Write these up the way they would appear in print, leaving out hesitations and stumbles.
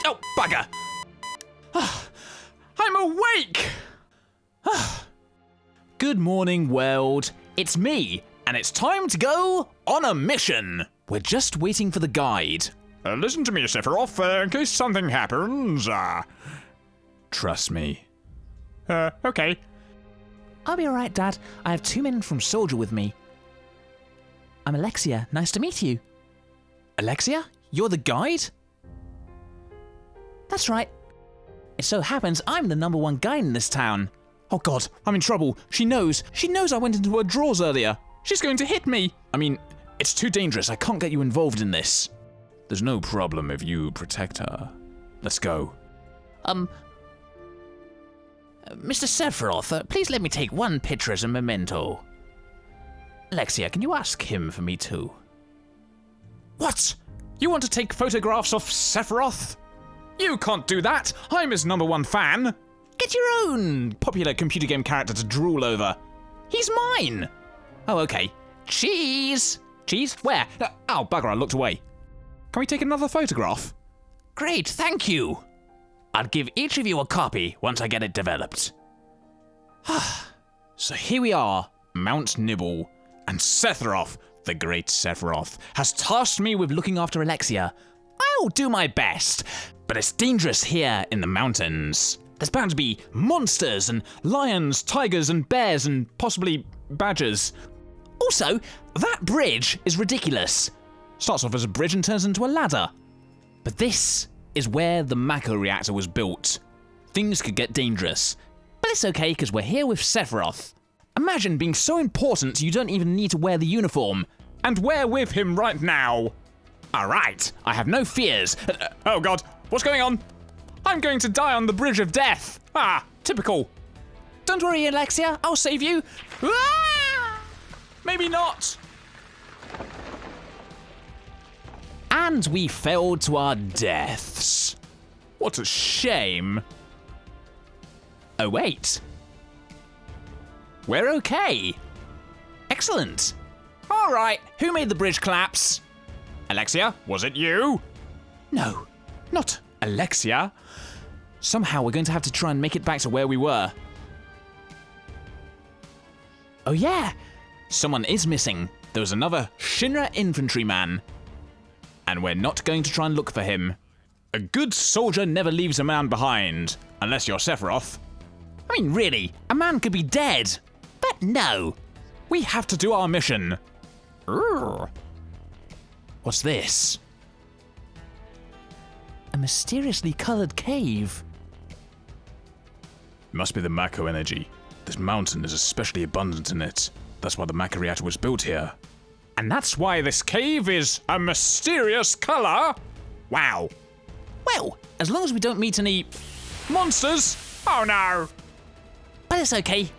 Oh, bugger! I'm awake! Good morning, world. It's me, and it's time to go on a mission. We're just waiting for the guide. Listen to me, Sephiroth, in case something happens. Trust me. Okay. I'll be alright, Dad. I have 2 men from Soldier with me. I'm Alexia. Nice to meet you. Alexia? You're the guide? That's right. It so happens I'm the #1 guide in this town. Oh god, I'm in trouble. She knows I went into her drawers earlier. She's going to hit me. I mean, it's too dangerous. I can't get you involved in this. There's no problem if you protect her. Let's go. Mr. Sephiroth, please let me take 1 picture as a memento. Alexia, can you ask him for me too? What? You want to take photographs of Sephiroth? You can't do that. I'm his #1 fan. Get your own popular computer game character to drool over. He's mine. Oh, okay. Cheese. Cheese? Where? Oh, bugger, I looked away. Can we take another photograph? Great, thank you. I'll give each of you a copy once I get it developed. So here we are, Mount Nibble, and Sephiroth, the great Sephiroth, has tasked me with looking after Alexia. I'll do my best, but it's dangerous here in the mountains. There's bound to be monsters and lions, tigers and bears and possibly badgers. Also, that bridge is ridiculous. Starts off as a bridge and turns into a ladder. But this is where the Mako reactor was built. Things could get dangerous. But it's okay because we're here with Sephiroth. Imagine being so important you don't even need to wear the uniform. And we're with him right now. Alright, I have no fears. Oh god, what's going on? I'm going to die on the bridge of death. Typical. Don't worry, Alexia, I'll save you. Maybe not. And we fell to our deaths. What a shame. Oh, wait. We're okay. Excellent. All right, who made the bridge collapse? Alexia, was it you? No, not Alexia. Somehow we're going to have to try and make it back to where we were. Oh yeah, someone is missing. There was another Shinra infantryman. And we're not going to try and look for him. A good soldier never leaves a man behind, unless you're Sephiroth. I mean, really, a man could be dead. But no, we have to do our mission. Urgh. What's this? A mysteriously colored cave. Must be the Mako energy. This mountain is especially abundant in it. That's why the Mako reactor was built here. And that's why this cave is a mysterious color? Wow. Well, as long as we don't meet any monsters. Oh no. But it's okay,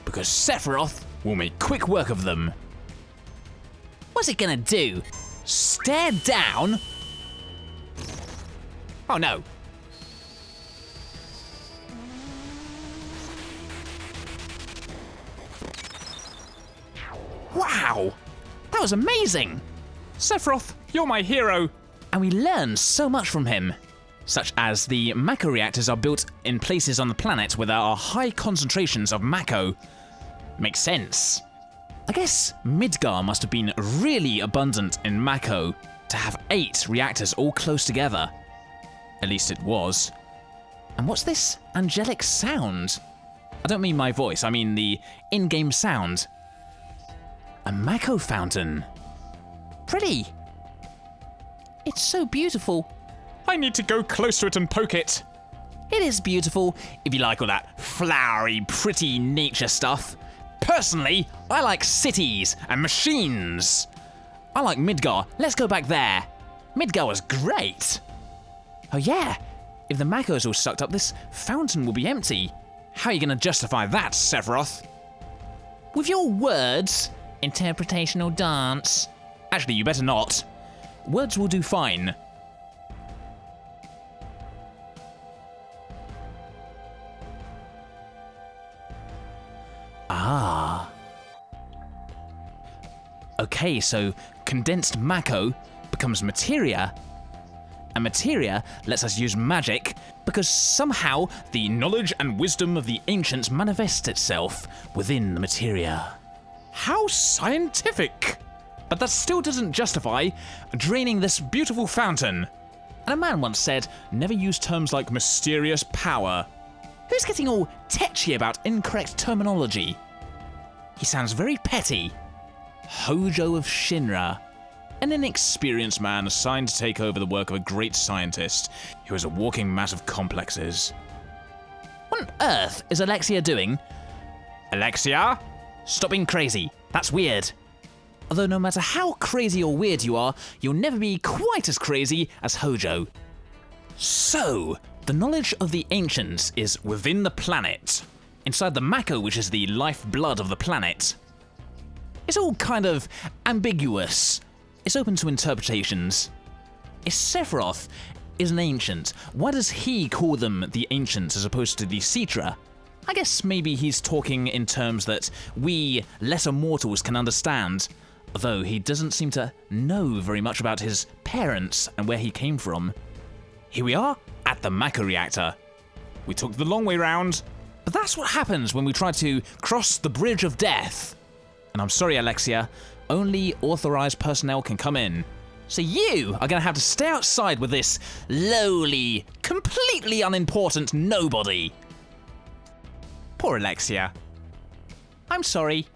because Sephiroth will make quick work of them. What's it gonna do? Stare down? Oh no. Wow! That was amazing! Sephiroth, you're my hero! And we learned so much from him. Such as the Mako reactors are built in places on the planet where there are high concentrations of Mako. Makes sense. I guess Midgar must have been really abundant in Mako to have 8 reactors all close together. At least it was. And what's this angelic sound? I don't mean my voice, I mean the in-game sound. A Mako fountain. Pretty. It's so beautiful. I need to go close to it and poke it. It is beautiful. If you like all that flowery, pretty nature stuff. Personally, I like cities and machines. I like Midgar. Let's go back there. Midgar was great. Oh yeah, if the Mako's all sucked up, this fountain will be empty. How are you going to justify that, Sephiroth? With your words, interpretational dance. Actually, you better not. Words will do fine. Ah. Okay, so condensed Mako becomes materia, and materia lets us use magic because somehow the knowledge and wisdom of the ancients manifests itself within the materia. How scientific! But that still doesn't justify draining this beautiful fountain. And a man once said, never use terms like mysterious power. Who's getting all tetchy about incorrect terminology? He sounds very petty. Hojo of Shinra. An inexperienced man assigned to take over the work of a great scientist who is a walking mass of complexes. What on earth is Alexia doing? Alexia? Stop being crazy. That's weird. Although no matter how crazy or weird you are, you'll never be quite as crazy as Hojo. So, the knowledge of the ancients is within the planet, inside the Mako, which is the lifeblood of the planet. It's all kind of ambiguous. It's open to interpretations. If Sephiroth is an ancient, why does he call them the ancients as opposed to the Citra? I guess maybe he's talking in terms that we lesser mortals can understand, although he doesn't seem to know very much about his parents and where he came from. Here we are at the Mako reactor. We took the long way round, but that's what happens when we try to cross the bridge of death. And I'm sorry, Alexia, only authorized personnel can come in. So you are going to have to stay outside with this lowly, completely unimportant nobody. Poor Alexia. I'm sorry.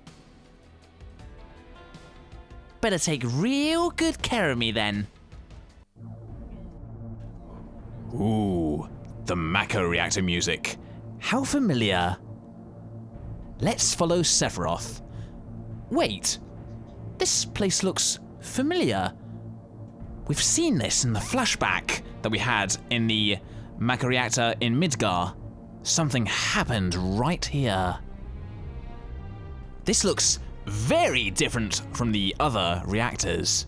Better take real good care of me then. Ooh, the Mako reactor music. How familiar. Let's follow Sephiroth. Wait, this place looks familiar. We've seen this in the flashback that we had in the Mako reactor in Midgar. Something happened right here. This looks very different from the other reactors.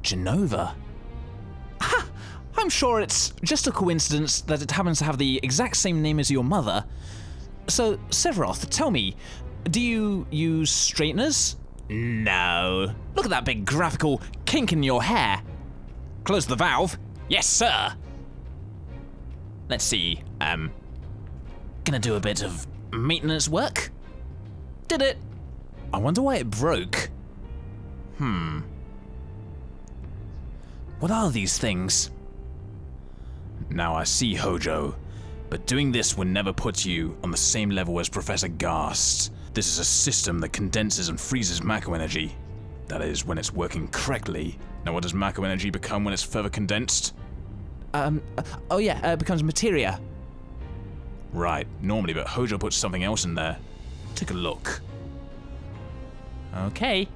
Genova. Ha! I'm sure it's just a coincidence that it happens to have the exact same name as your mother. So, Sephiroth, tell me, do you use straighteners? No. Look at that big graphical kink in your hair. Close the valve. Yes, sir. Let's see, gonna do a bit of maintenance work. Did it. I wonder why it broke. What are these things? Now I see, Hojo, but doing this would never put you on the same level as Professor Gast. This is a system that condenses and freezes Mako energy. That is, when it's working correctly. Now what does Mako energy become when it's further condensed? It becomes materia. Right, normally, but Hojo puts something else in there. Take a look. Okay.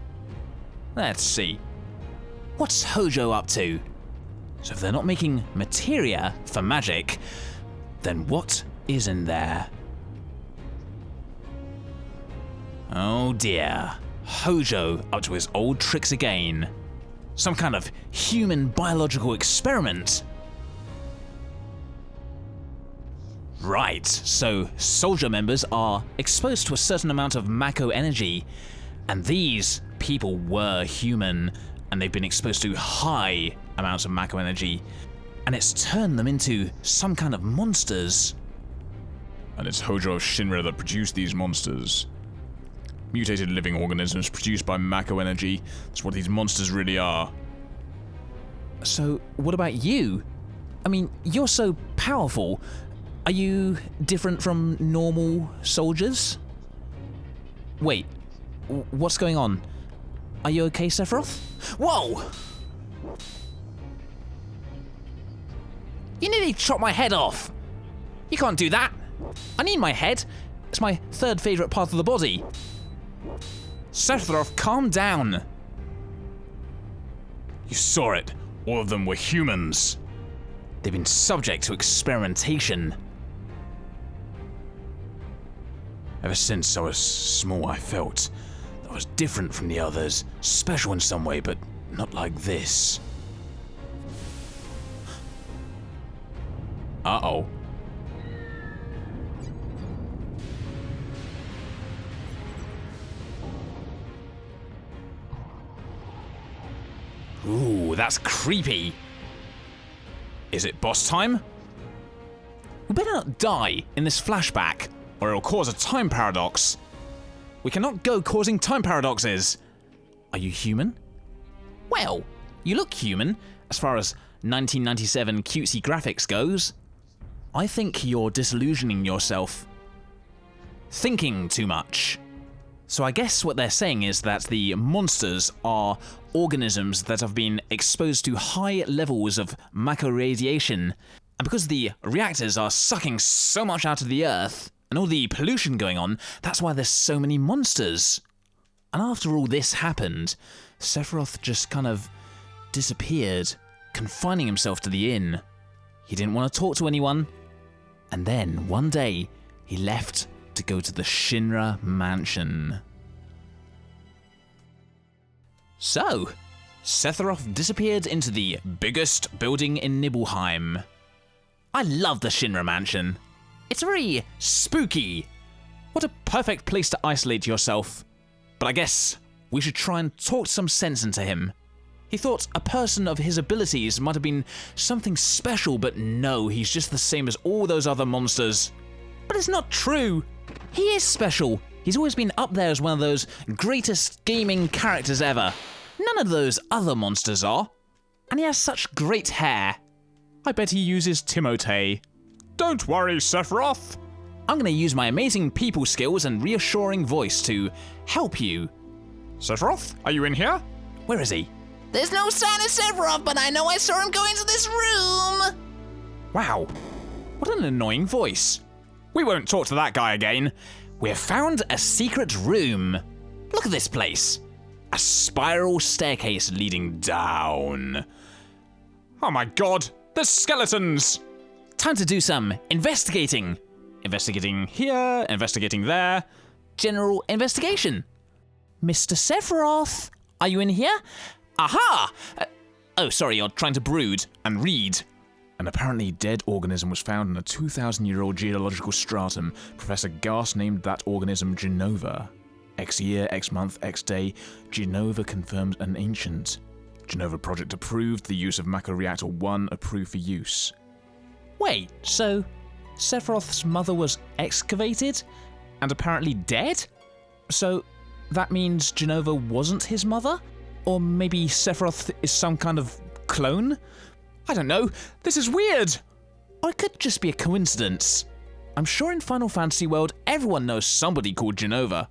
Let's see. What's Hojo up to? So if they're not making materia for magic, then what is in there? Oh dear. Hojo up to his old tricks again. Some kind of human biological experiment. Right, so soldier members are exposed to a certain amount of Mako energy, and these people were human, and they've been exposed to high amounts of Mako energy, and it's turned them into some kind of monsters. And it's Hojo of Shinra that produced these monsters. Mutated living organisms produced by Mako energy. That's what these monsters really are. So, what about you? I mean, you're so powerful. Are you different from normal soldiers? Wait, what's going on? Are you okay, Sephiroth? Whoa! You nearly chopped my head off. You can't do that. I need my head. It's my third favorite part of the body. Sephiroth, calm down. You saw it. All of them were humans. They've been subject to experimentation. Ever since I was small, I felt that I was different from the others. Special in some way, but not like this. Uh-oh. Ooh, that's creepy. Is it boss time? We better not die in this flashback, or it'll cause a time paradox. We cannot go causing time paradoxes. Are you human? Well, you look human, as far as 1997 cutesy graphics goes. I think you're disillusioning yourself. Thinking too much. So I guess what they're saying is that the monsters are organisms that have been exposed to high levels of macro radiation, and because the reactors are sucking so much out of the Earth, and all the pollution going on, that's why there's so many monsters. And after all this happened, Sephiroth just kind of disappeared, confining himself to the inn. He didn't want to talk to anyone. And then, one day, he left to go to the Shinra mansion. So, Sephiroth disappeared into the biggest building in Nibelheim. I love the Shinra mansion. It's very spooky. What a perfect place to isolate yourself. But I guess we should try and talk some sense into him. He thought a person of his abilities might have been something special, but no, he's just the same as all those other monsters. But it's not true. He is special. He's always been up there as one of those greatest gaming characters ever. None of those other monsters are. And he has such great hair. I bet he uses Timotei. Don't worry, Sephiroth. I'm going to use my amazing people skills and reassuring voice to help you. Sephiroth, are you in here? Where is he? There's no sign of Sephiroth, but I know I saw him go into this room. Wow, what an annoying voice. We won't talk to that guy again. We have found a secret room. Look at this place. A spiral staircase leading down. Oh my god, there's skeletons! Time to do some investigating. Investigating here, investigating there. General investigation. Mr. Sephiroth, are you in here? Aha! Oh, sorry, you're trying to brood and read. An apparently dead organism was found in a 2,000-year-old geological stratum. Professor Gast named that organism Genova. X year, X month, X day, Genova confirmed an ancient. Genova project approved, the use of Macro Reactor 1 approved for use. Wait, so Sephiroth's mother was excavated and apparently dead? So that means Genova wasn't his mother? Or maybe Sephiroth is some kind of clone? I don't know, this is weird! Or it could just be a coincidence. I'm sure in Final Fantasy World everyone knows somebody called Genova.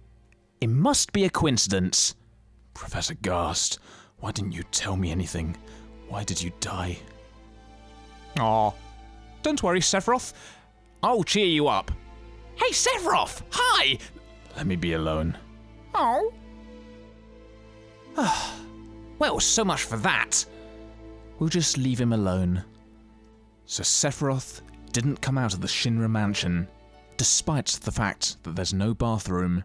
It must be a coincidence. Professor Gast, why didn't you tell me anything? Why did you die? Aw, don't worry, Sephiroth. I'll cheer you up. Hey, Sephiroth! Hi! Let me be alone. Oh. Well, so much for that. We'll just leave him alone. So Sephiroth didn't come out of the Shinra mansion, despite the fact that there's no bathroom.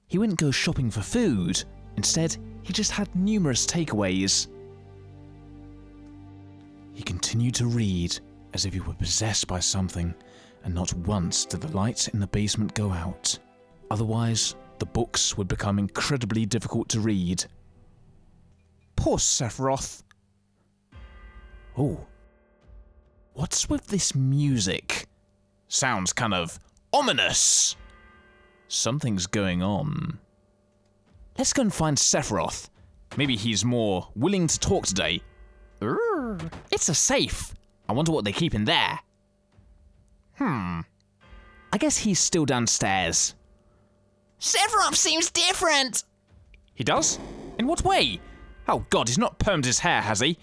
He wouldn't go shopping for food. Instead, he just had numerous takeaways. He continued to read as if he were possessed by something, and not once did the lights in the basement go out. Otherwise, the books would become incredibly difficult to read. Poor Sephiroth. Oh. What's with this music? Sounds kind of ominous. Something's going on. Let's go and find Sephiroth. Maybe he's more willing to talk today. It's a safe. I wonder what they keep in there. I guess he's still downstairs. Sephiroth seems different. He does? In what way? Oh god, he's not permed his hair, has he?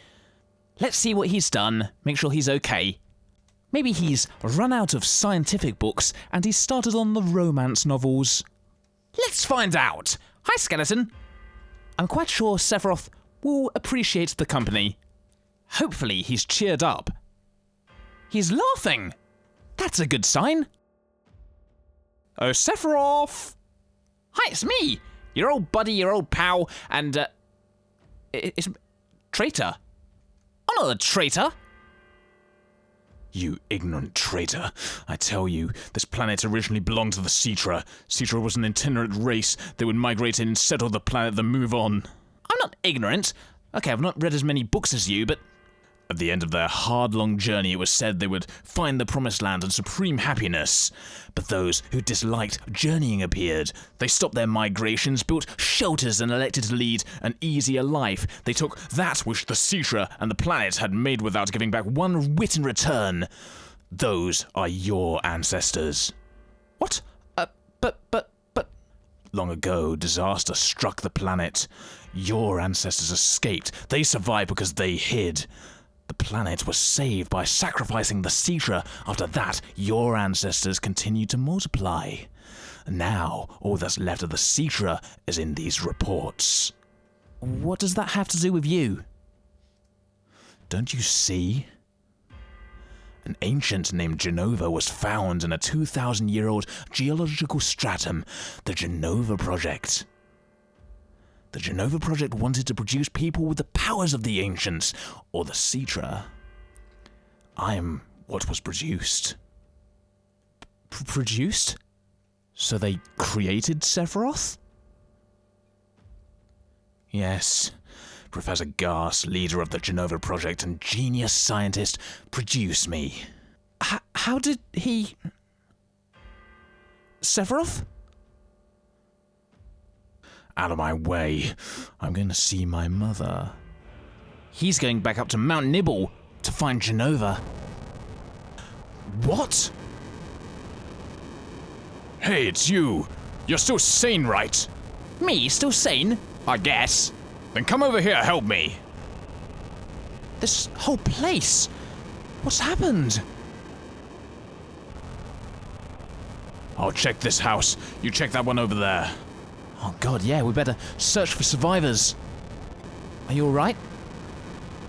Let's see what he's done, make sure he's okay. Maybe he's run out of scientific books and he's started on the romance novels. Let's find out. Hi, Skeleton. I'm quite sure Sephiroth will appreciate the company. Hopefully he's cheered up. He's laughing. That's a good sign. Oh, Sephiroth! Hi, it's me, your old buddy, your old pal, and, it's traitor. I'm not a traitor. You ignorant traitor. I tell you, this planet originally belonged to the Cetra. Cetra was an itinerant race that would migrate in, settle the planet, then move on. I'm not ignorant. Okay, I've not read as many books as you, but At the end of their hard-long journey, it was said they would find the promised land and supreme happiness. But those who disliked journeying appeared. They stopped their migrations, built shelters, and elected to lead an easier life. They took that which the Citra and the planet had made without giving back one whit in return. Those are your ancestors. What? But... Long ago, disaster struck the planet. Your ancestors escaped. They survived because they hid. The planet was saved by sacrificing the Citra. After that, your ancestors continued to multiply. Now, all that's left of the Citra is in these reports. What does that have to do with you? Don't you see? An ancient named Genova was found in a 2,000-year-old geological stratum, the Genova Project. The Genova Project wanted to produce people with the powers of the ancients, or the Citra. I am what was produced. Produced? So they created Sephiroth? Yes. Professor Garst, leader of the Genova Project and genius scientist, produced me. How did he... Sephiroth? Out of my way. I'm going to see my mother. He's going back up to Mount Nibel to find Genova. What? Hey, it's you. You're still sane, right? Me? Still sane? I guess. Then come over here, help me. This whole place. What's happened? I'll check this house. You check that one over there. Oh god, yeah, we better search for survivors. Are you alright?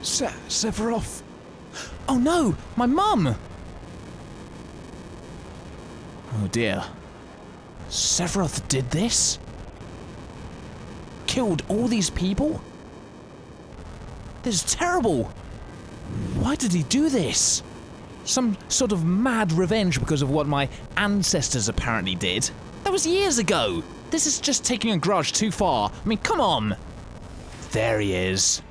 Sephiroth. Oh no, my mum! Oh dear. Sephiroth did this? Killed all these people? This is terrible. Why did he do this? Some sort of mad revenge because of what my ancestors apparently did. That was years ago. This is just taking a grudge too far. I mean, come on. There he is.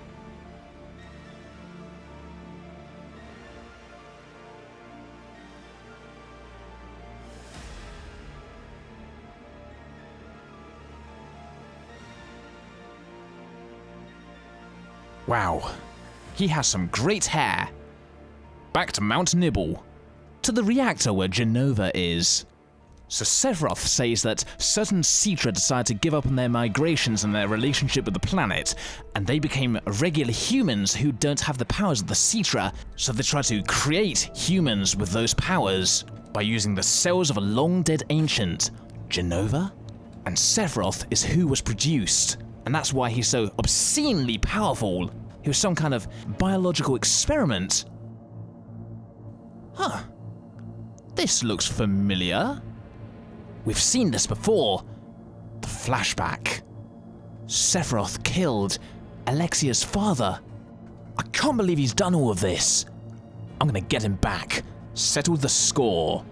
Wow. He has some great hair. Back to Mount Nibel. To the reactor where Genova is. So Sephiroth says that certain Citra decided to give up on their migrations and their relationship with the planet, and they became regular humans who don't have the powers of the Citra, so they try to create humans with those powers by using the cells of a long-dead ancient, Genova? And Sephiroth is who was produced, and that's why he's so obscenely powerful. He was some kind of biological experiment. Huh. This looks familiar. We've seen this before. The flashback. Sephiroth killed Alexia's father. I can't believe he's done all of this. I'm gonna get him back. Settle the score.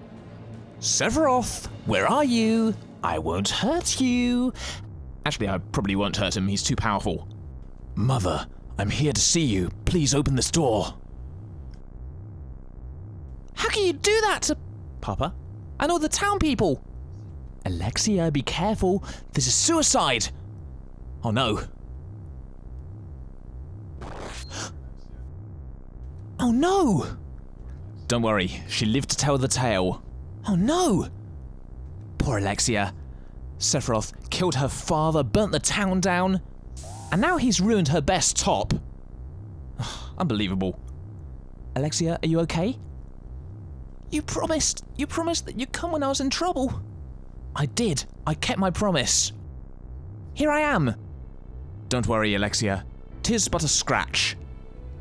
Sephiroth, where are you? I won't hurt you. Actually, I probably won't hurt him. He's too powerful. Mother, I'm here to see you. Please open this door. How can you do that to Papa and all the town people? Alexia, be careful. This is suicide. Oh no. Oh no! Don't worry, she lived to tell the tale. Oh no! Poor Alexia. Sephiroth killed her father, burnt the town down, and now he's ruined her best top. Unbelievable. Alexia, are you okay? You promised that you'd come when I was in trouble. I did. I kept my promise. Here I am. Don't worry, Alexia. 'Tis but a scratch.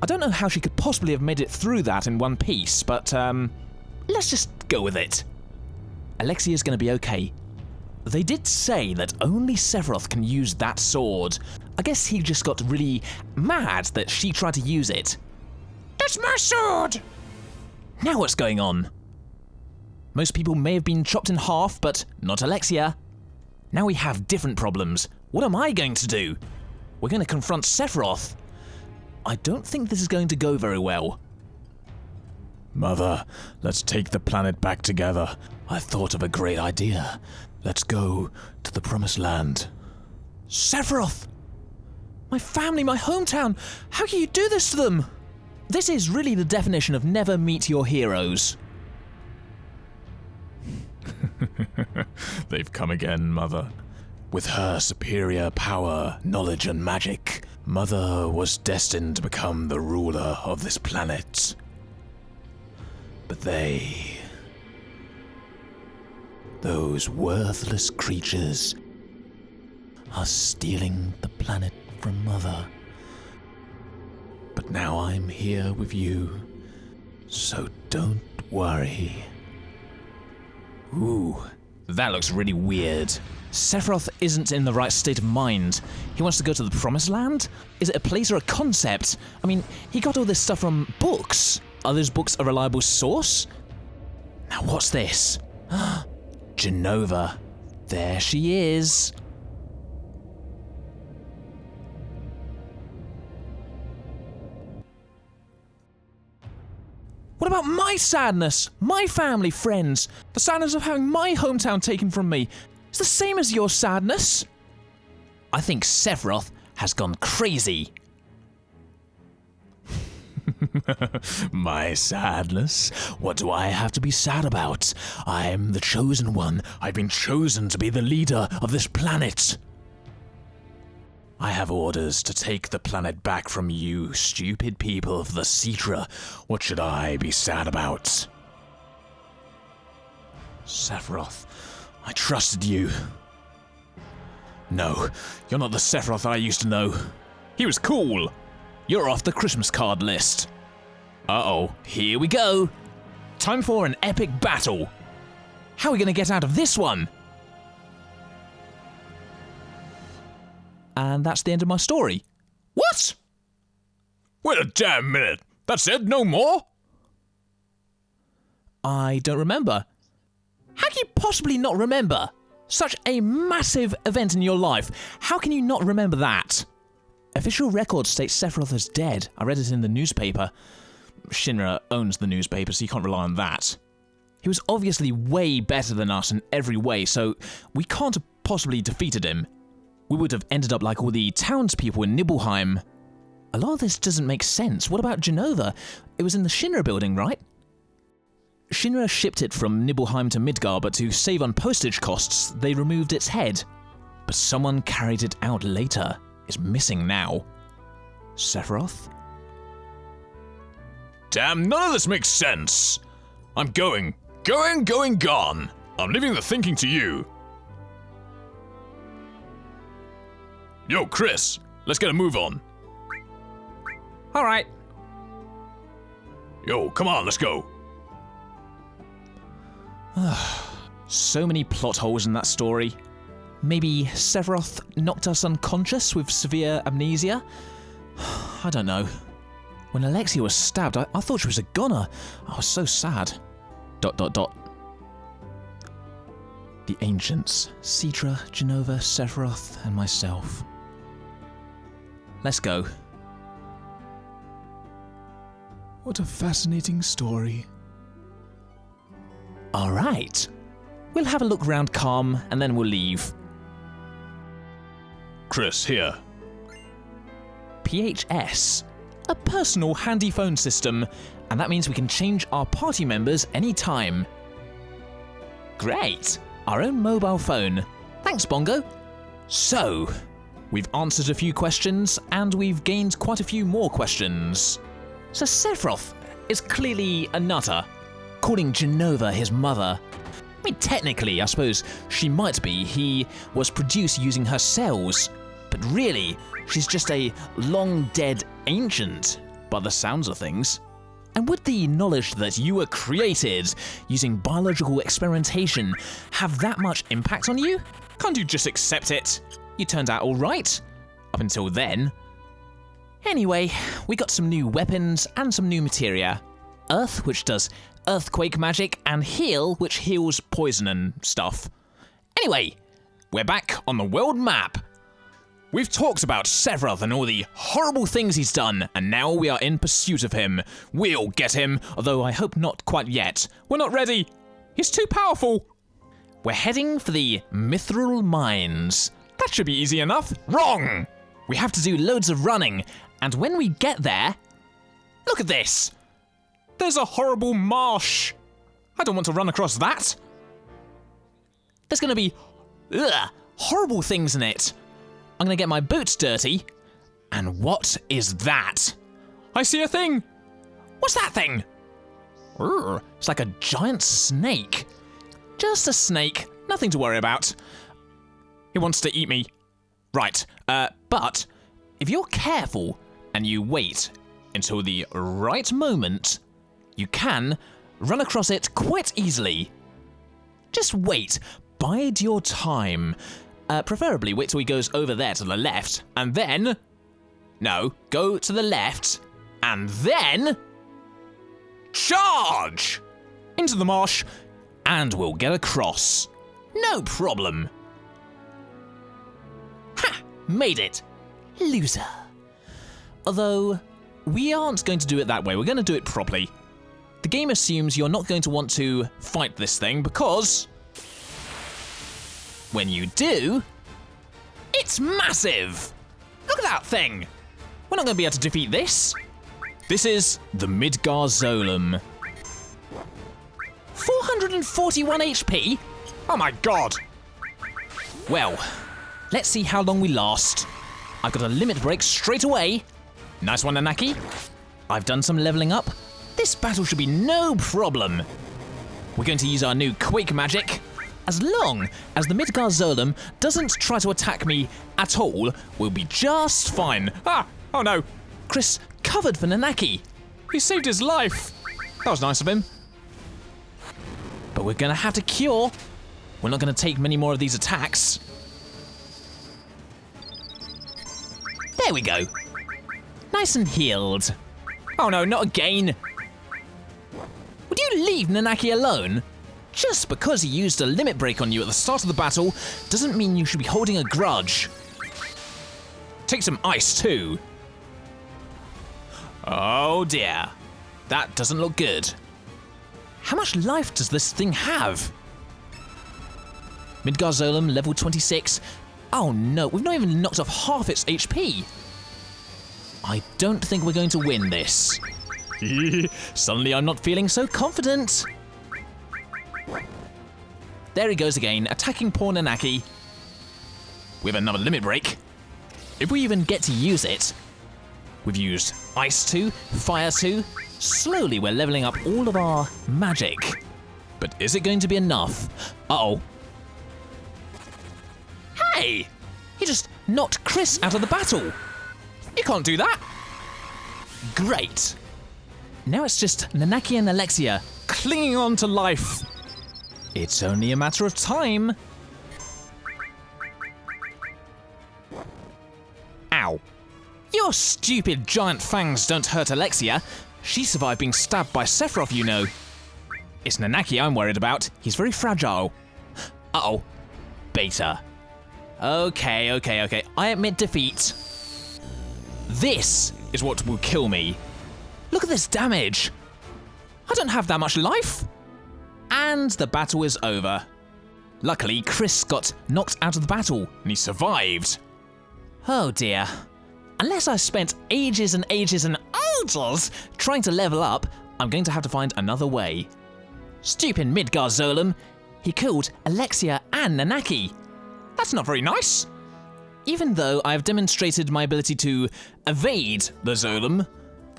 I don't know how she could possibly have made it through that in one piece, but, let's just go with it. Alexia's gonna be okay. They did say that only Sephiroth can use that sword. I guess he just got really mad that she tried to use it. That's my sword! Now what's going on? Most people may have been chopped in half, but not Alexia. Now we have different problems. What am I going to do? We're going to confront Sephiroth. I don't think this is going to go very well. Mother, let's take the planet back together. I thought of a great idea. Let's go to the Promised Land. Sephiroth! My family, my hometown! How can you do this to them? This is really the definition of never meet your heroes. They've come again, Mother. With her superior power, knowledge, and magic, Mother was destined to become the ruler of this planet. But those worthless creatures, are stealing the planet from Mother. But now I'm here with you, so don't worry. Ooh, that looks really weird. Sephiroth isn't in the right state of mind. He wants to go to the Promised Land? Is it a place or a concept? I mean, he got all this stuff from books. Are those books a reliable source? Now what's this? Jenova. There she is. What about my sadness? My family, friends? The sadness of having my hometown taken from me? It's the same as your sadness. I think Sephiroth has gone crazy. My sadness? What do I have to be sad about? I'm the chosen one. I've been chosen to be the leader of this planet. I have orders to take the planet back from you, stupid people of the Citra. What should I be sad about? Sephiroth, I trusted you. No, you're not the Sephiroth I used to know. He was cool. You're off the Christmas card list. Uh-oh, here we go. Time for an epic battle. How are we going to get out of this one? And that's the end of my story. What? Wait a damn minute. That's it? No more? I don't remember. How can you possibly not remember? Such a massive event in your life. How can you not remember that? Official record states Sephiroth is dead. I read it in the newspaper. Shinra owns the newspaper, so you can't rely on that. He was obviously way better than us in every way, so we can't have possibly defeated him. We would have ended up like all the townspeople in Nibelheim. A lot of this doesn't make sense. What about Jenova? It was in the Shinra building, right? Shinra shipped it from Nibelheim to Midgar, but to save on postage costs, they removed its head. But someone carried it out later. It's missing now. Sephiroth? Damn, none of this makes sense. I'm going. Gone. I'm leaving the thinking to you. Yo, Chris, let's get a move on. All right. Yo, come on, let's go. So many plot holes in that story. Maybe Sephiroth knocked us unconscious with severe amnesia? I don't know. When Alexia was stabbed, I thought she was a goner. I was so sad. ... The ancients. Citra, Jenova, Sephiroth, and myself. Let's go. What a fascinating story. All right. We'll have a look round calm, and then we'll leave. Chris, here. PHS. A personal handy phone system, and that means we can change our party members anytime. Great! Our own mobile phone. Thanks, Bongo. So, we've answered a few questions, and we've gained quite a few more questions. So Sephiroth is clearly a nutter, calling Jenova his mother. I mean, technically, I suppose she might be. He was produced using her cells. But really, she's just a long-dead ancient, by the sounds of things. And would the knowledge that you were created using biological experimentation have that much impact on you? Can't you just accept it? You turned out all right. Up until then. Anyway, we got some new weapons and some new materia. Earth, which does earthquake magic, and Heal, which heals poison and stuff. Anyway, we're back on the world map. We've talked about Sephiroth and all the horrible things he's done, and now we are in pursuit of him. We'll get him, although I hope not quite yet. We're not ready. He's too powerful. We're heading for the Mithril Mines. That should be easy enough. Wrong! We have to do loads of running, and when we get there... Look at this! There's a horrible marsh. I don't want to run across that. There's gonna be horrible things in it. I'm gonna get my boots dirty. And what is that? I see a thing. What's that thing? It's like a giant snake. Just a snake, nothing to worry about. He wants to eat me. Right, but if you're careful and you wait until the right moment, you can run across it quite easily. Just wait, bide your time. Preferably wait till he goes over there to the left, and then... No, go to the left, and then... Charge! Into the marsh, and we'll get across. No problem. Ha! Made it. Loser. Although, we aren't going to do it that way, we're going to do it properly. The game assumes you're not going to want to fight this thing because... when you do... It's massive! Look at that thing! We're not going to be able to defeat this. This is the Midgardzolam. 441 HP? Oh my god! Well, let's see how long we last. I've got a limit break straight away. Nice one, Nanaki. I've done some leveling up. This battle should be no problem. We're going to use our new Quake magic. As long as the Midgardzolam doesn't try to attack me at all, we'll be just fine. Ah! Oh no! Chris covered for Nanaki. He saved his life. That was nice of him. But we're gonna have to cure. We're not gonna take many more of these attacks. There we go. Nice and healed. Oh no, not again. Would you leave Nanaki alone? Just because he used a limit break on you at the start of the battle doesn't mean you should be holding a grudge. Take some ice too. Oh dear. That doesn't look good. How much life does this thing have? Midgardzolam, level 26. Oh no, we've not even knocked off half its HP. I don't think we're going to win this. Suddenly I'm not feeling so confident. There he goes again, attacking poor Nanaki. We have another limit break. If we even get to use it. We've used Ice 2, Fire 2. Slowly we're leveling up all of our magic. But is it going to be enough? Uh-oh. Hey! He just knocked Chris out of the battle. You can't do that. Great. Now it's just Nanaki and Alexia clinging on to life. It's only a matter of time. Ow. Your stupid giant fangs don't hurt Alexia. She survived being stabbed by Sephiroth, you know. It's Nanaki I'm worried about. He's very fragile. Uh-oh. Beta. Okay. I admit defeat. This is what will kill me. Look at this damage. I don't have that much life. And the battle is over. Luckily, Chris got knocked out of the battle, and he survived. Oh dear. Unless I spent ages and ages trying to level up, I'm going to have to find another way. Stupid Midgardzolam. He killed Alexia and Nanaki. That's not very nice. Even though I have demonstrated my ability to evade the Zolam,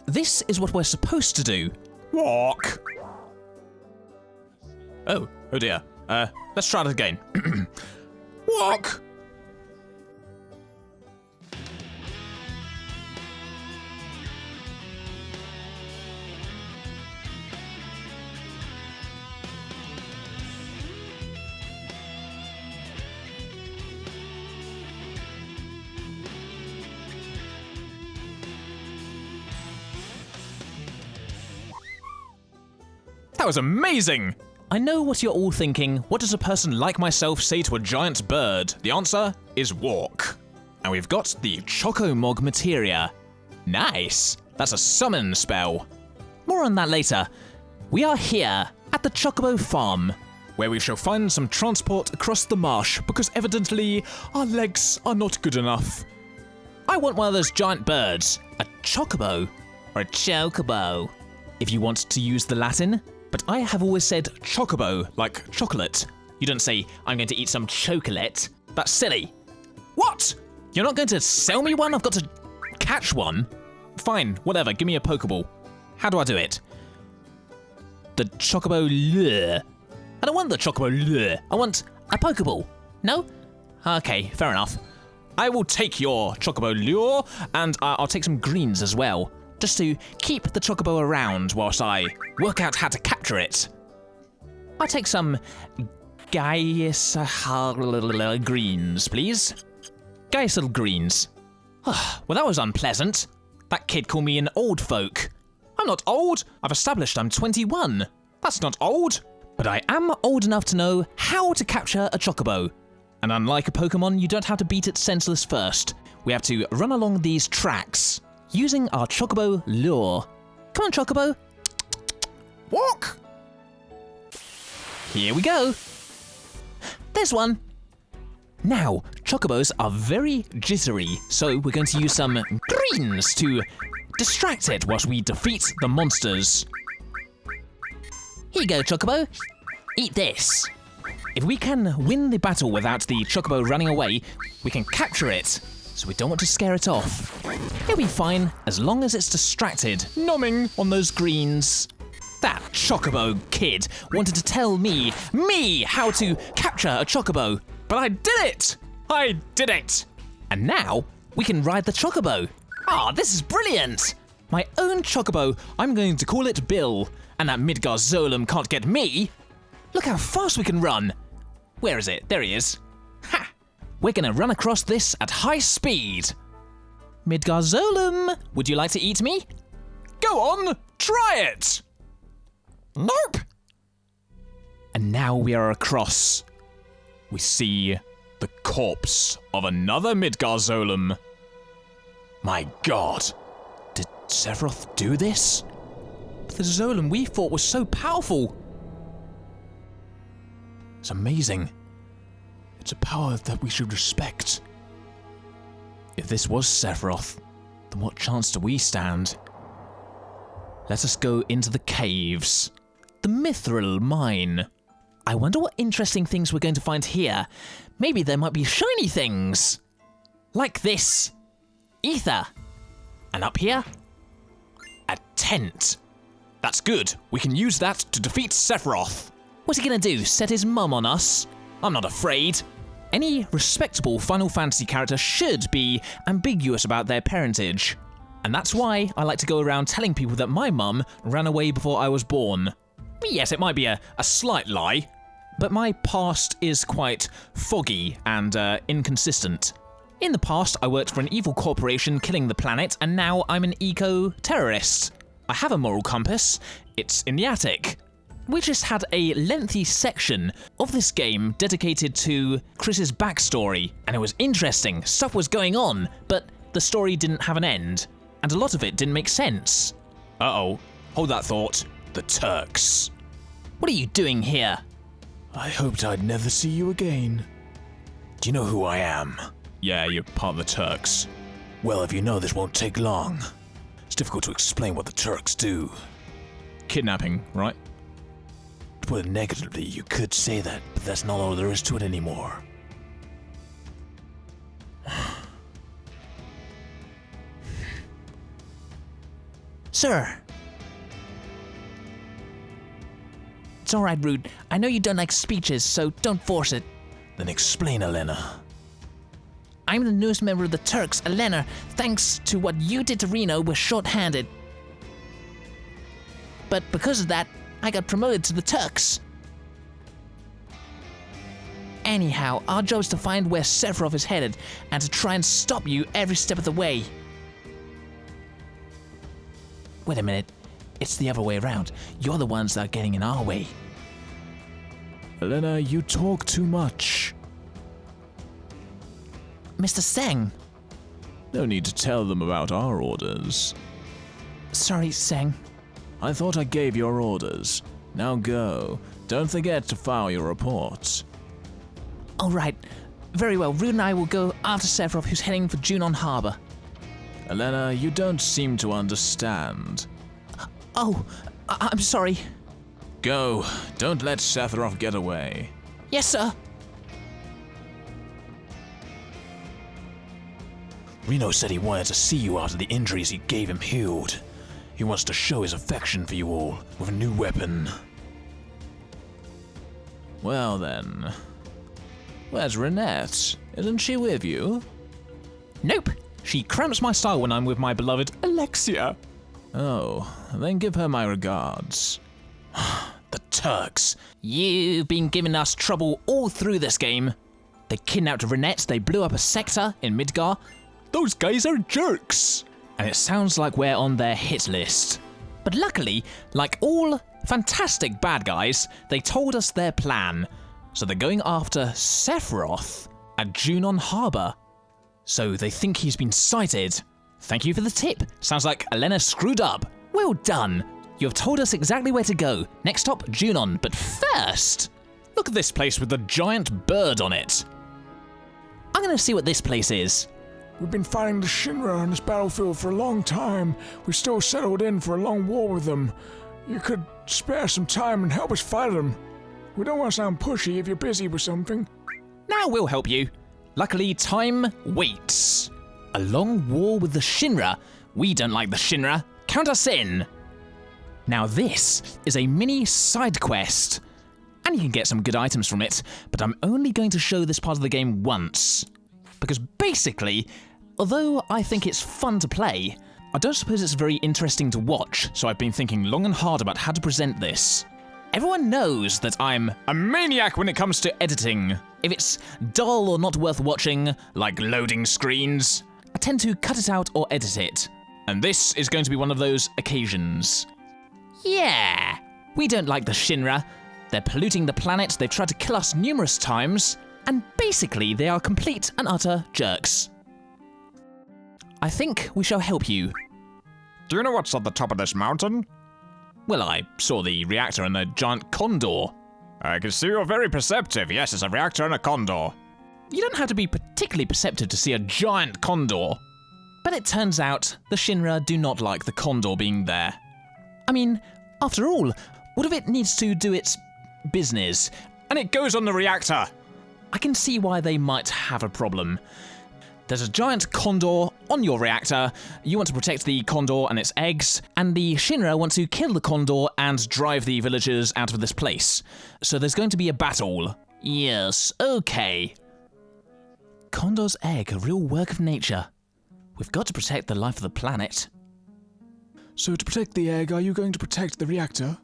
this is what we're supposed to do. Walk. Oh dear. Let's try it again. Walk! That was amazing! I know what you're all thinking. What does a person like myself say to a giant bird? The answer is walk. And we've got the Chocomog Materia. Nice. That's a summon spell. More on that later. We are here at the Chocobo Farm, where we shall find some transport across the marsh, because evidently our legs are not good enough. I want one of those giant birds, a chocobo, or a chocobo, if you want to use the Latin. But I have always said chocobo, like chocolate. You don't say, I'm going to eat some chocolate. That's silly. What? You're not going to sell me one? I've got to catch one? Fine, whatever, give me a Pokeball. How do I do it? The chocobo lure. I don't want the chocobo lure. I want a Pokeball. No? Okay, fair enough. I will take your chocobo lure, and I'll take some greens as well, just to keep the chocobo around whilst I work out how to capture it. I'll take some greens, please. Little greens. Well, that was unpleasant. That kid called me an old folk. I'm not old. I've established I'm 21. That's not old. But I am old enough to know how to capture a chocobo. And unlike a Pokemon, you don't have to beat it senseless first. We have to run along these tracks using our chocobo lure. Come on, chocobo. Walk. Here we go. There's one. Now, chocobos are very jittery, so we're going to use some greens to distract it whilst we defeat the monsters. Here you go, chocobo. Eat this. If we can win the battle without the chocobo running away, we can capture it, so we don't want to scare it off. It'll be fine as long as it's distracted, nomming on those greens. That chocobo kid wanted to tell me how to capture a chocobo, but I did it! I did it! And now we can ride the chocobo. Ah, this is brilliant! My own chocobo, I'm going to call it Bill, and that Midgarzolem can't get me. Look how fast we can run. Where is it? There he is. Ha! We're gonna run across this at high speed. Midgarzolem, would you like to eat me? Go on, try it! Nope! And now we are across. We see the corpse of another Midgarzolem. My god, did Sephiroth do this? The Zolem we thought was so powerful. It's amazing. It's a power that we should respect. If this was Sephiroth, then what chance do we stand? Let us go into the caves. The Mithril Mine. I wonder what interesting things we're going to find here. Maybe there might be shiny things. Like this. Ether. And up here, a tent. That's good. We can use that to defeat Sephiroth. What's he gonna do, set his mum on us? I'm not afraid. Any respectable Final Fantasy character should be ambiguous about their parentage. And that's why I like to go around telling people that my mum ran away before I was born. Yes, it might be a slight lie, but my past is quite foggy and inconsistent. In the past, I worked for an evil corporation killing the planet, and now I'm an eco-terrorist. I have a moral compass. It's in the attic. We just had a lengthy section of this game dedicated to Chris's backstory, and it was interesting. Stuff was going on, but the story didn't have an end, and a lot of it didn't make sense. Uh-oh. Hold that thought. The Turks. What are you doing here? I hoped I'd never see you again. Do you know who I am? Yeah, you're part of the Turks. Well, if you know, this won't take long. It's difficult to explain what the Turks do. Kidnapping, right? To put it negatively, you could say that, but that's not all there is to it anymore. Sir! It's alright, Rude. I know you don't like speeches, so don't force it. Then explain, Elena. I'm the newest member of the Turks, Elena. Thanks to what you did to Reno, we're short-handed. But because of that, I got promoted to the Turks. Anyhow, our job is to find where Sephiroth is headed, and to try and stop you every step of the way. Wait a minute. It's the other way around. You're the ones that are getting in our way. Elena, you talk too much. Mr. Seng, No need to tell them about our orders. Sorry, Seng. I thought I gave your orders. Now go. Don't forget to file your reports. All right. Very well. Rude and I will go after Sephiroth, who's heading for Junon Harbor. Elena, you don't seem to understand. Oh, I'm sorry. Go. Don't let Sephiroth get away. Yes, sir. Reno said he wanted to see you after the injuries he gave him healed. He wants to show his affection for you all with a new weapon. Well then. Where's Renette? Isn't she with you? Nope. She cramps my style when I'm with my beloved Alexia. Oh, then give her my regards. The Turks. You've been giving us trouble all through this game. They kidnapped Renette, they blew up a sector in Midgar. Those guys are jerks. And it sounds like we're on their hit list. But luckily, like all fantastic bad guys, they told us their plan. So they're going after Sephiroth at Junon Harbor. So they think he's been sighted. Thank you for the tip. Sounds like Elena screwed up. Well done. You have told us exactly where to go. Next stop, Junon. But first, look at this place with the giant bird on it. I'm gonna see what this place is. We've been fighting the Shinra on this battlefield for a long time. We've still settled in for a long war with them. You could spare some time and help us fight them. We don't want to sound pushy if you're busy with something. Now we'll help you. Luckily, time waits. A long war with the Shinra. We don't like the Shinra. Count us in. Now this is a mini side quest. And you can get some good items from it, but I'm only going to show this part of the game once. Because basically, although I think it's fun to play, I don't suppose it's very interesting to watch, so I've been thinking long and hard about how to present this. Everyone knows that I'm a maniac when it comes to editing. If it's dull or not worth watching, like loading screens, I tend to cut it out or edit it. And this is going to be one of those occasions. Yeah, we don't like the Shinra. They're polluting the planet, they've tried to kill us numerous times, and basically they are complete and utter jerks. I think we shall help you. Do you know what's on the top of this mountain? Well, I saw the reactor and a giant condor. I can see you're very perceptive. Yes, it's a reactor and a condor. You don't have to be particularly perceptive to see a giant condor. But it turns out the Shinra do not like the condor being there. I mean, after all, what if it needs to do its business? And it goes on the reactor. I can see why they might have a problem. There's a giant condor on your reactor, you want to protect the condor and its eggs, and the Shinra want to kill the condor and drive the villagers out of this place. So there's going to be a battle. Yes, okay. Condor's egg, a real work of nature. We've got to protect the life of the planet. So to protect the egg, are you going to protect the reactor?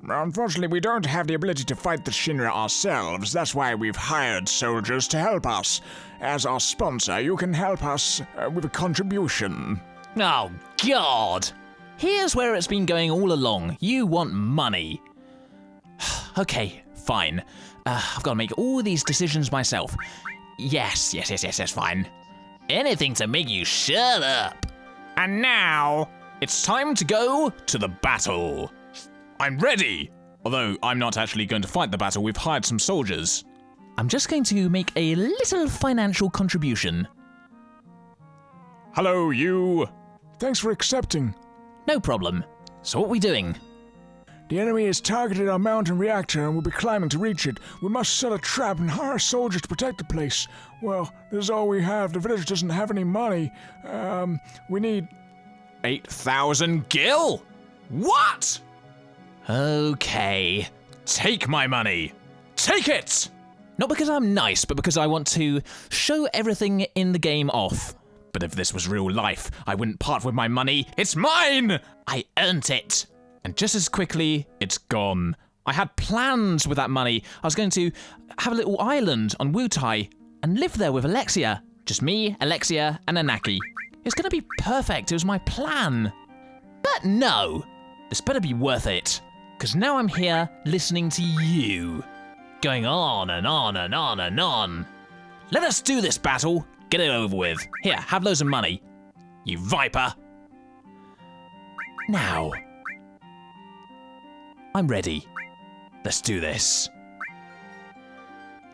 Unfortunately, we don't have the ability to fight the Shinra ourselves. That's why we've hired soldiers to help us. As our sponsor, you can help us with a contribution. Oh, God! Here's where it's been going all along. You want money. Okay, fine. I've got to make all these decisions myself. Yes, fine. Anything to make you shut up. And now, it's time to go to the battle. I'm ready! Although I'm not actually going to fight the battle, we've hired some soldiers. I'm just going to make a little financial contribution. Hello, you! Thanks for accepting. No problem. So what are we doing? The enemy has targeted our mountain reactor and we'll be climbing to reach it. We must set a trap and hire soldiers to protect the place. Well, this is all we have. The village doesn't have any money. We need... 8,000 gil? What? Okay. Take my money. Take it! Not because I'm nice, but because I want to show everything in the game off. But if this was real life, I wouldn't part with my money. It's mine! I earned it. And just as quickly, it's gone. I had plans with that money. I was going to have a little island on Wutai and live there with Alexia. Just me, Alexia, and Anaki. It's going to be perfect. It was my plan. But no. This better be worth it. Because now I'm here listening to you. Going on and on and on and on. Let us do this battle. Get it over with. Here, have loads of money. You viper. Now. I'm ready. Let's do this.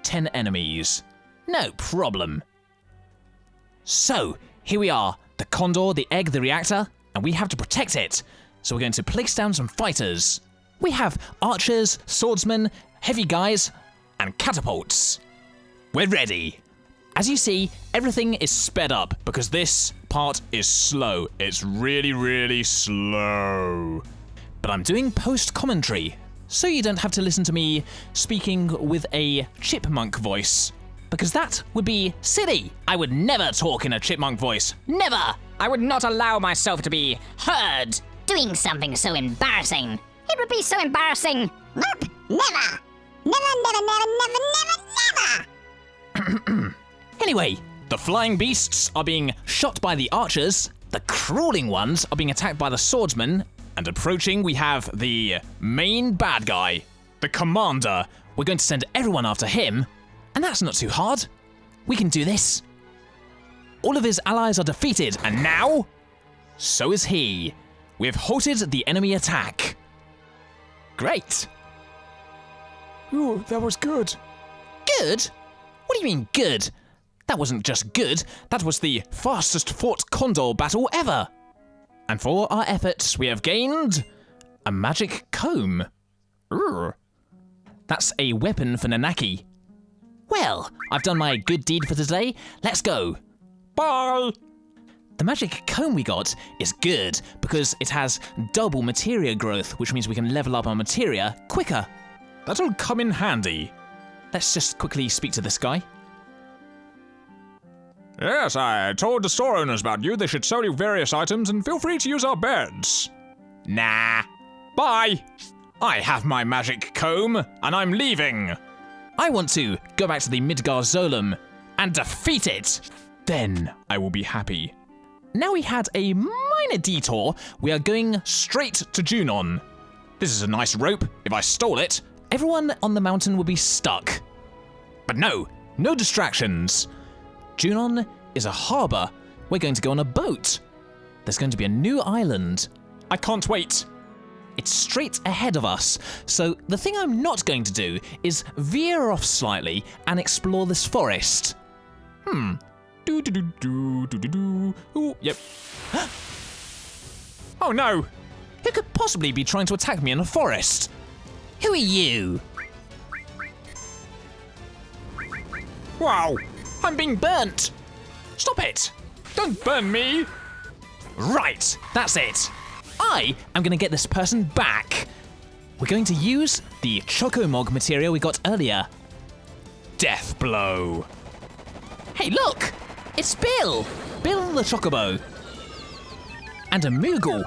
10 enemies. No problem. So, here we are. The condor, the egg, the reactor, and we have to protect it. So we're going to place down some fighters. We have archers, swordsmen, heavy guys, and catapults. We're ready. As you see, everything is sped up because this part is slow. It's really, really slow. But I'm doing post-commentary, so you don't have to listen to me speaking with a chipmunk voice, because that would be silly. I would never talk in a chipmunk voice. Never! I would not allow myself to be heard. Doing something so embarrassing. It would be so embarrassing. Nope, never. Never, never, never, never, never, never. Anyway, the flying beasts are being shot by the archers, the crawling ones are being attacked by the swordsmen, and approaching we have the main bad guy, the commander. We're going to send everyone after him, and that's not too hard. We can do this. All of his allies are defeated, and now, so is he. We've halted the enemy attack. Great. Ooh, that was good. Good? What do you mean good? That wasn't just good, that was the fastest fought condor battle ever. And for our efforts, we have gained a magic comb. Urgh. That's a weapon for Nanaki. Well, I've done my good deed for today. Let's go. Bye. The magic comb we got is good because it has double materia growth, which means we can level up our materia quicker. That'll come in handy. Let's just quickly speak to this guy. Yes, I told the store owners about you. They should sell you various items and feel free to use our beds. Nah. Bye. I have my magic comb, and I'm leaving. I want to go back to the Midgar Zolom and defeat it. Then I will be happy. Now we had a minor detour, we are going straight to Junon. This is a nice rope. If I stole it, Everyone on the mountain will be stuck. but no. No distractions. Junon is a harbour. We're going to go on a boat. There's going to be a new island. I can't wait. It's straight ahead of us, so the thing I'm not going to do is veer off slightly and explore this forest. Ooh, yep. Oh no. Who could possibly be trying to attack me in a forest? Who are you? Wow. I'm being burnt. Stop it. Don't burn me. Right, that's it. I am going to get this person back. We're going to use the Chocomog material we got earlier. Death blow. Hey, look! It's Bill! Bill the Chocobo. And a Moogle.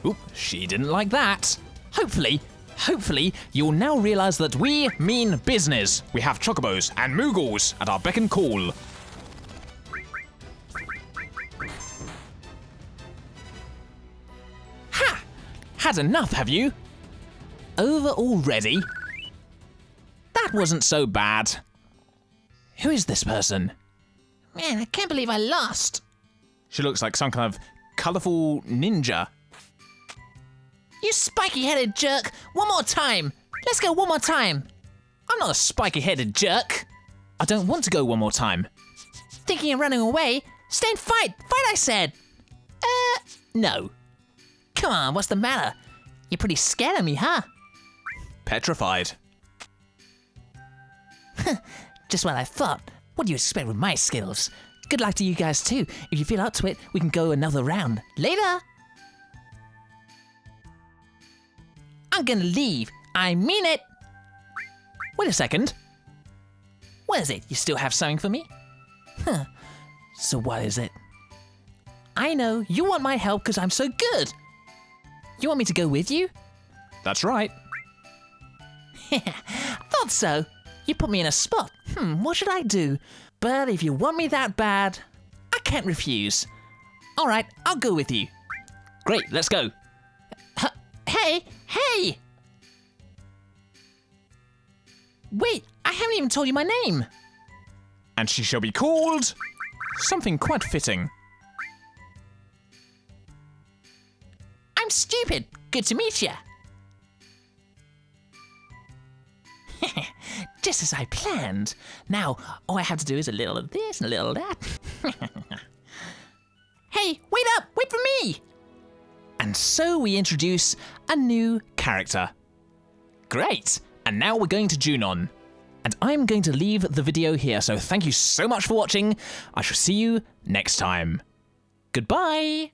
Oop, she didn't like that. Hopefully, you'll now realize that we mean business. We have chocobos and moogles at our beck and call. Ha! Had enough, have you? Over already? That wasn't so bad. Who is this person? Man, I can't believe I lost. She looks like some kind of colourful ninja. You spiky-headed jerk! One more time! Let's go one more time! I'm not a spiky-headed jerk! I don't want to go one more time. Thinking of running away? Stay and fight! Fight, I said! No. Come on, what's the matter? You're pretty scared of me, huh? Petrified. Just what I thought. What do you expect with my skills? Good luck to you guys too. If you feel up to it, we can go another round. Later! I'm gonna leave. I mean it. Wait a second. What is it? You still have something for me? Huh. So what is it? I know, you want my help because I'm so good. You want me to go with you? That's right. Thought so. You put me in a spot. What should I do? But if you want me that bad, I can't refuse. All right, I'll go with you. Great, let's go. Hey! Wait, I haven't even told you my name. And she shall be called something quite fitting. I'm stupid. Good to meet you. Just as I planned. Now, all I have to do is a little of this and a little of that. Hey, wait up! Wait for me! And so we introduce a new character. Great! And now we're going to Junon. And I'm going to leave the video here, so thank you so much for watching. I shall see you next time. Goodbye!